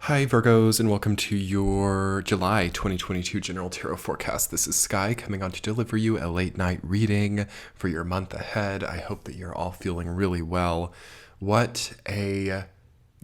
Hi, Virgos, and welcome to your July 2022 General Tarot Forecast. This is Sky coming on to deliver you a late night reading for your month ahead. I hope that you're all feeling really well. What a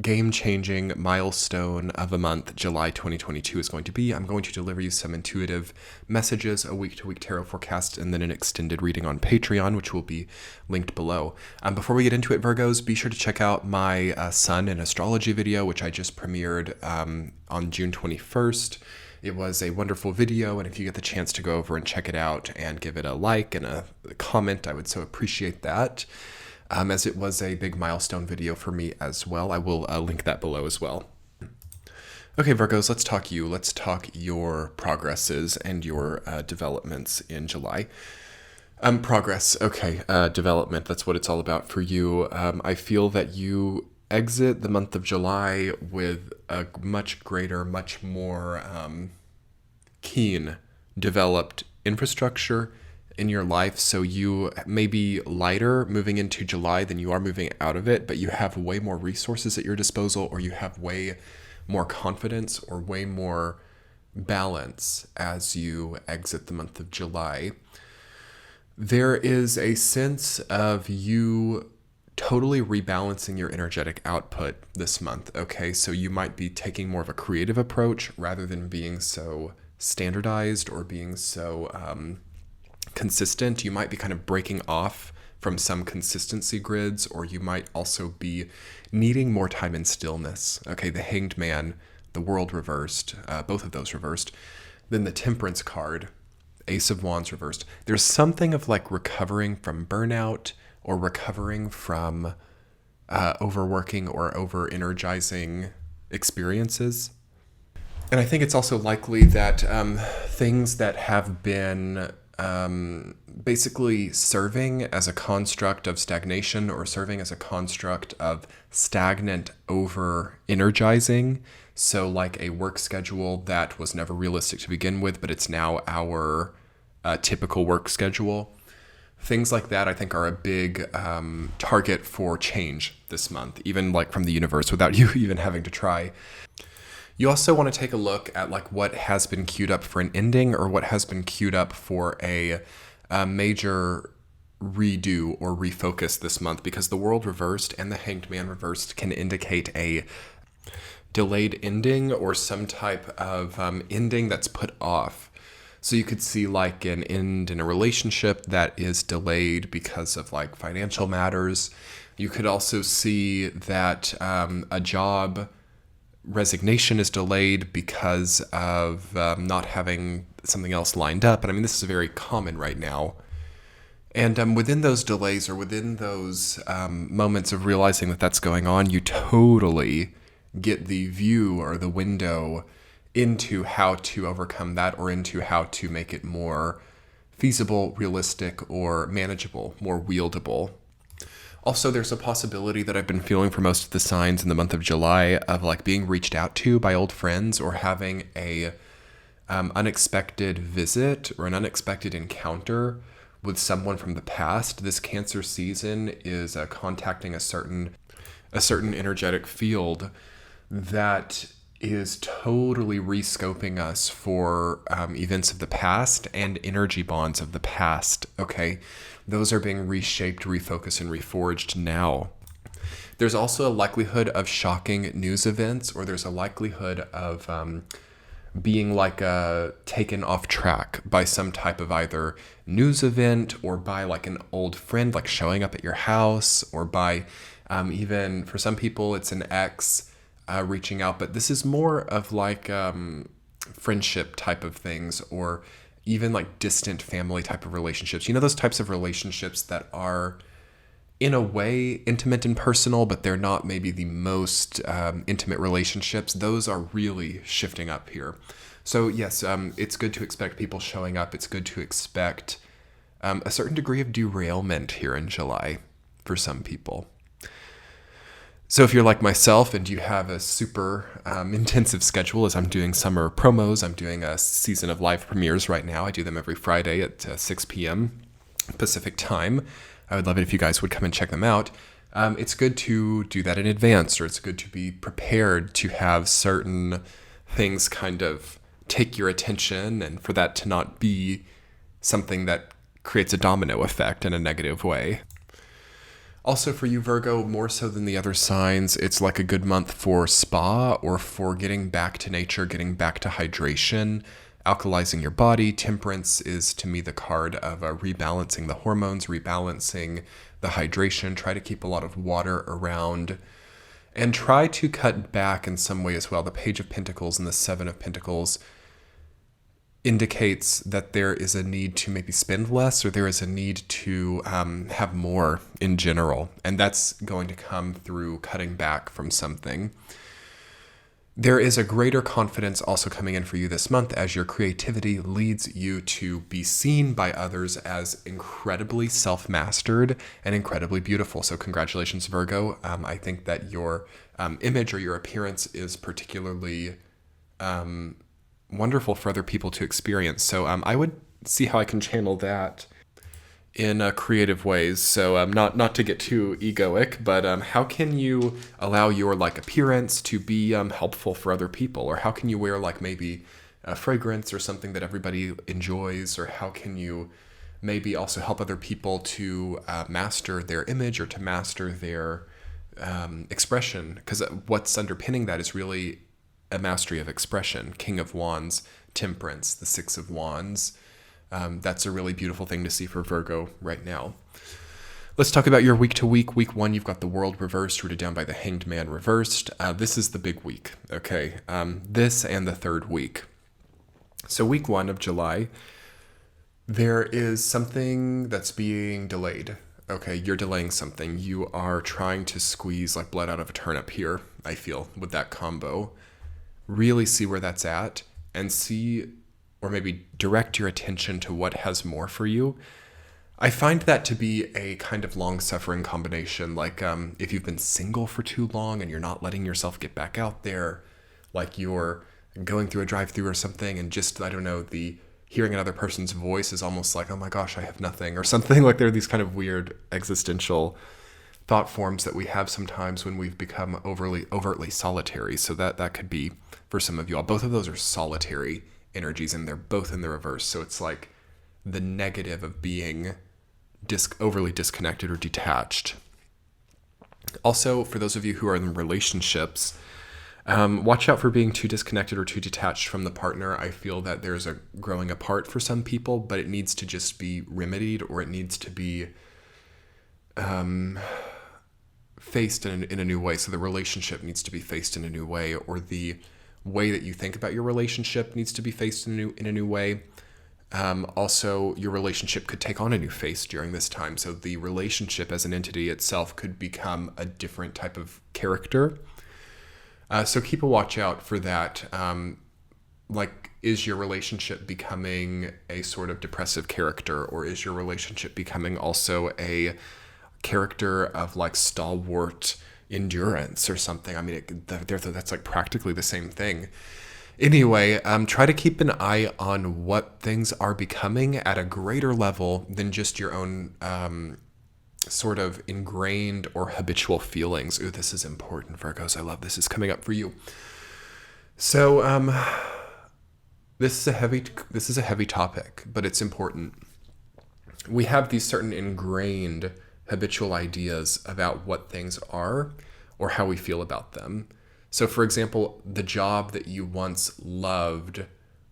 game-changing milestone of a month July 2022 is going to be. I'm going to deliver you some intuitive messages, a week-to-week tarot forecast, and then an extended reading on Patreon, which will be linked below. Before we get into it, Virgos, be sure to check out my Sun and Astrology video, which I just premiered on June 21st. It was a wonderful video, and if you get the chance to go over and check it out and give it a like and a comment, I would so appreciate that. As it was a big milestone video for me as well. I will link that below as well. Okay, Virgos, let's talk you. Let's talk your progresses and your developments in July. Progress, okay, development, that's what it's all about for you. I feel that you exit the month of July with a much greater, much more keen, developed infrastructure in your life, so you may be lighter moving into July than you are moving out of it, but you have way more resources at your disposal, or you have way more confidence or way more balance as you exit the month of July. There is a sense of you totally rebalancing your energetic output this month, okay? So you might be taking more of a creative approach rather than being so standardized or being so consistent. You might be kind of breaking off from some consistency grids, or you might also be needing more time in stillness. Okay, the Hanged Man, the World reversed, both of those reversed. Then the Temperance card, Ace of Wands reversed. There's something of like recovering from burnout or recovering from overworking or over-energizing experiences. And I think it's also likely that things that have been basically serving as a construct of stagnation or serving as a construct of stagnant over energizing. So like a work schedule that was never realistic to begin with, but it's now our typical work schedule. Things like that, I think, are a big target for change this month, even like from the universe without you even having to try. You also want to take a look at like what has been queued up for an ending or what has been queued up for a major redo or refocus this month, because the World reversed and the Hanged Man reversed can indicate a delayed ending or some type of ending that's put off. So you could see like an end in a relationship that is delayed because of like financial matters. You could also see that a job resignation is delayed because of not having something else lined up. And I mean, this is very common right now. And within those delays or within those moments of realizing that that's going on, you totally get the view or the window into how to overcome that, or into how to make it more feasible, realistic, or manageable, more wieldable. Also, there's a possibility that I've been feeling for most of the signs in the month of July of like being reached out to by old friends, or having a unexpected visit or an unexpected encounter with someone from the past. This Cancer season is contacting a certain energetic field that is totally rescoping us for events of the past and energy bonds of the past, okay? Those are being reshaped, refocused, and reforged now. There's also a likelihood of shocking news events, or there's a likelihood of being like taken off track by some type of either news event, or by like an old friend like showing up at your house, or by even for some people it's an ex reaching out. But this is more of like friendship type of things, or even like distant family type of relationships. You know, those types of relationships that are in a way intimate and personal, but they're not maybe the most intimate relationships. Those are really shifting up here. So yes, it's good to expect people showing up. It's good to expect a certain degree of derailment here in July for some people. So if you're like myself and you have a super intensive schedule, as I'm doing summer promos, I'm doing a season of live premieres right now. I do them every Friday at 6 p.m. Pacific time. I would love it if you guys would come and check them out. it's good to do that in advance, or it's good to be prepared to have certain things kind of take your attention, and for that to not be something that creates a domino effect in a negative way. Also for you, Virgo, more so than the other signs, it's like a good month for spa or for getting back to nature, getting back to hydration, alkalizing your body. Temperance is, to me, the card of rebalancing the hormones, rebalancing the hydration. Try to keep a lot of water around and try to cut back in some way as well. The Page of Pentacles and the Seven of Pentacles indicates that there is a need to maybe spend less, or there is a need to have more in general. And that's going to come through cutting back from something. There is a greater confidence also coming in for you this month as your creativity leads you to be seen by others as incredibly self-mastered and incredibly beautiful. So congratulations, Virgo. I think that your image or your appearance is particularly wonderful for other people to experience. So I would see how I can channel that in creative ways. So not to get too egoic, but how can you allow your appearance to be helpful for other people? Or how can you wear maybe a fragrance or something that everybody enjoys? Or how can you maybe also help other people to master their image or to master their expression? Because what's underpinning that is really a mastery of expression. King of Wands, Temperance, the Six of Wands. That's a really beautiful thing to see for Virgo right now. Let's talk about your week to week. Week 1, you've got the World reversed, rooted down by the Hanged Man reversed. This is the big week, okay? This and the third week. So week 1 of July, there is something that's being delayed. Okay, you're delaying something. You are trying to squeeze blood out of a turnip here, I feel, with that combo. Really see where that's at and see, or maybe direct your attention to what has more for you. I find that to be a kind of long-suffering combination. If you've been single for too long and you're not letting yourself get back out there, you're going through a drive-through or something and just, I don't know, the hearing another person's voice is almost like, oh my gosh, I have nothing, or something. There are these kind of weird existential thought forms that we have sometimes when we've become overtly solitary. So that could be for some of you all. Both of those are solitary energies, and they're both in the reverse. So it's the negative of being overly disconnected or detached. Also, for those of you who are in relationships, watch out for being too disconnected or too detached from the partner. I feel that there's a growing apart for some people, but it needs to just be remedied, or it needs to be faced in a new way. So the relationship needs to be faced in a new way, or the way that you think about your relationship needs to be faced in a new way. Also, your relationship could take on a new face during this time. So the relationship as an entity itself could become a different type of character. So keep a watch out for that. Is your relationship becoming a sort of depressive character, or is your relationship becoming also a character of stalwart endurance or something? I mean, that's practically the same thing. Anyway, try to keep an eye on what things are becoming at a greater level than just your own sort of ingrained or habitual feelings. Ooh, this is important, Virgos. I love this is coming up for you. So this is a heavy topic, but it's important. We have these certain ingrained habitual ideas about what things are or how we feel about them. So for example, the job that you once loved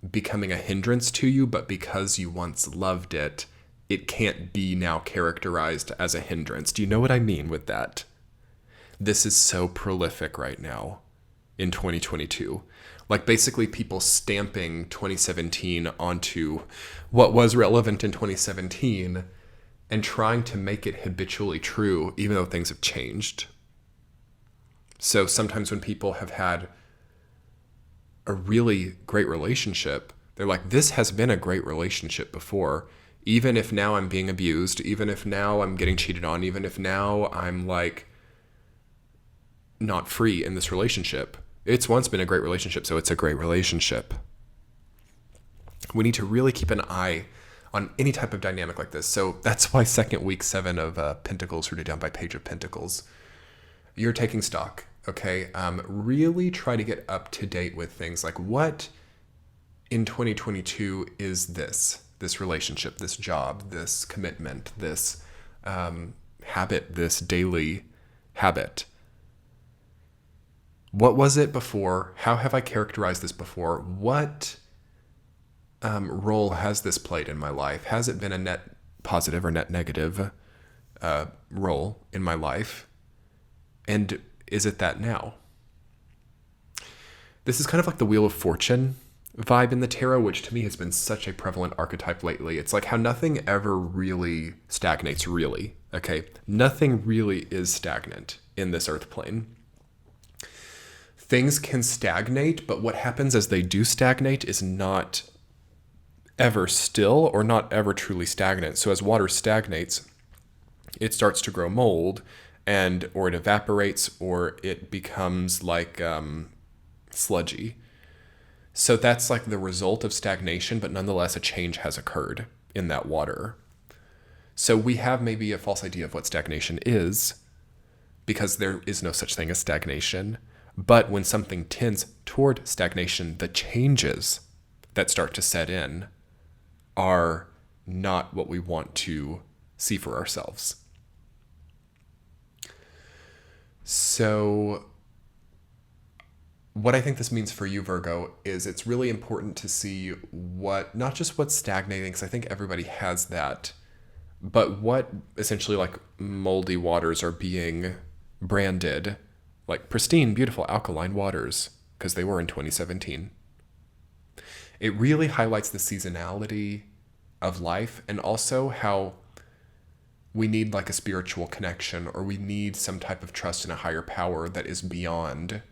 becoming a hindrance to you, but because you once loved it, it can't be now characterized as a hindrance. Do you know what I mean with that? This is so prolific right now in 2022. Basically people stamping 2017 onto what was relevant in 2017 and trying to make it habitually true, even though things have changed. So sometimes when people have had a really great relationship, they're like, this has been a great relationship before. Even if now I'm being abused, even if now I'm getting cheated on, even if now I'm not free in this relationship, it's once been a great relationship, so it's a great relationship. We need to really keep an eye on any type of dynamic like this. So that's why second week 7 of Pentacles rooted down by Page of Pentacles. You're taking stock, okay? Really try to get up to date with things like what in 2022 is this relationship, this job, this commitment, this habit, this daily habit. What was it before? How have I characterized this before? What role has this played in my life? Has it been a net positive or net negative role in my life? And is it that now? This is kind of like the Wheel of Fortune vibe in the tarot, which to me has been such a prevalent archetype lately. It's like how nothing ever really stagnates, really. Okay? Nothing really is stagnant in this earth plane. Things can stagnate, but what happens as they do stagnate is not ever still or not ever truly stagnant. So as water stagnates, it starts to grow mold, or it evaporates, or it becomes like sludgy. So that's like the result of stagnation, but nonetheless a change has occurred in that water. So we have maybe a false idea of what stagnation is, because there is no such thing as stagnation. But when something tends toward stagnation, the changes that start to set in are not what we want to see for ourselves. So what I think this means for you, Virgo, is it's really important to see not just what's stagnating, because I think everybody has that, but what essentially like moldy waters are being branded like pristine, beautiful, alkaline waters, because they were in 2017. It really highlights the seasonality of life, and also how we need like a spiritual connection, or we need some type of trust in a higher power that is beyond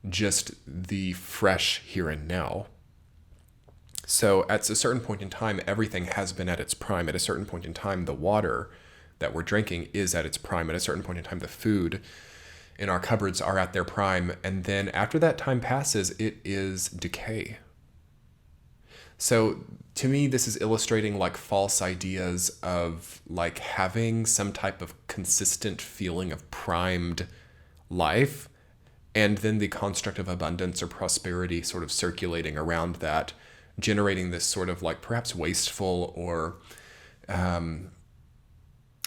just the fresh here and now. So at a certain point in time, everything has been at its prime. At a certain point in time, the water that we're drinking is at its prime. At a certain point in time, the food in our cupboards are at their prime. And then after that time passes, it is decay. So to me, this is illustrating like false ideas of like having some type of consistent feeling of primed life, and then the construct of abundance or prosperity sort of circulating around that, generating this sort of like perhaps wasteful or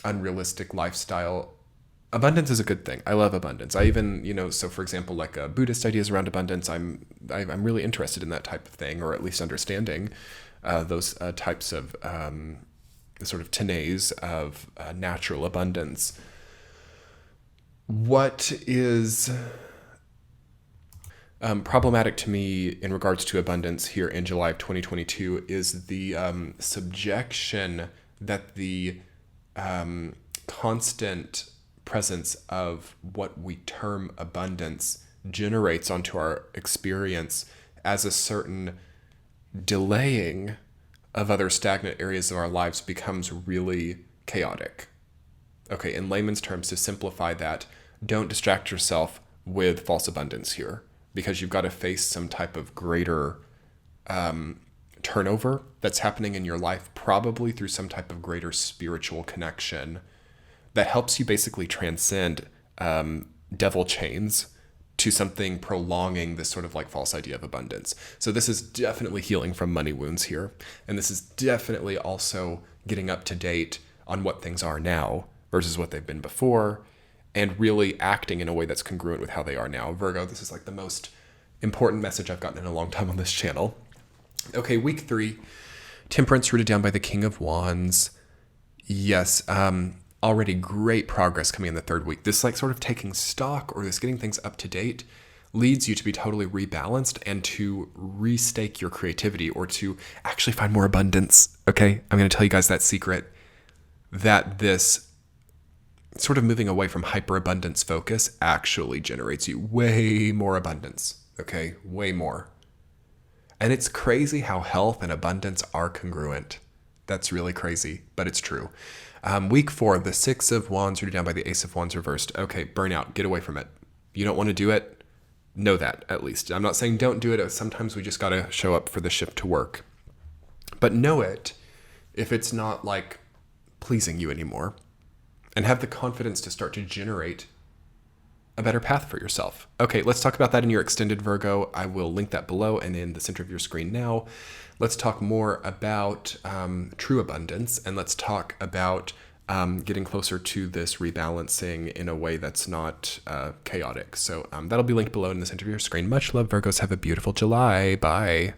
unrealistic lifestyle. Abundance is a good thing. I love abundance. I even, so for example, like Buddhist ideas around abundance, I'm really interested in that type of thing, or at least understanding those types of sort of tenets of natural abundance. What is problematic to me in regards to abundance here in July of 2022 is the subjection that the constant presence of what we term abundance generates onto our experience as a certain delaying of other stagnant areas of our lives becomes really chaotic. Okay, in layman's terms, to simplify that, don't distract yourself with false abundance here, because you've got to face some type of greater turnover that's happening in your life, probably through some type of greater spiritual connection that helps you basically transcend devil chains to something prolonging this sort of like false idea of abundance. So this is definitely healing from money wounds here. And this is definitely also getting up to date on what things are now versus what they've been before, and really acting in a way that's congruent with how they are now. Virgo, this is like the most important message I've gotten in a long time on this channel. Okay, week 3, Temperance rooted down by the King of Wands. Yes, already great progress coming in the 3rd week. This like sort of taking stock, or this getting things up to date, leads you to be totally rebalanced and to restake your creativity, or to actually find more abundance. Okay, I'm going to tell you guys that secret, that this sort of moving away from hyperabundance focus actually generates you way more abundance. Okay, way more. And it's crazy how health and abundance are congruent. That's really crazy, but it's true. Week 4, the 6 of Wands rooted down by the Ace of Wands reversed. Okay, burnout, get away from it. You don't want to do it? Know that, at least. I'm not saying don't do it. Sometimes we just got to show up for the shift to work. But know it if it's not like pleasing you anymore, and have the confidence to start to generate a better path for yourself. Okay, let's talk about that in your extended Virgo. I will link that below and in the center of your screen now. Let's talk more about true abundance, and let's talk about getting closer to this rebalancing in a way that's not chaotic. So that'll be linked below in the center of your screen. Much love, Virgos. Have a beautiful July. Bye.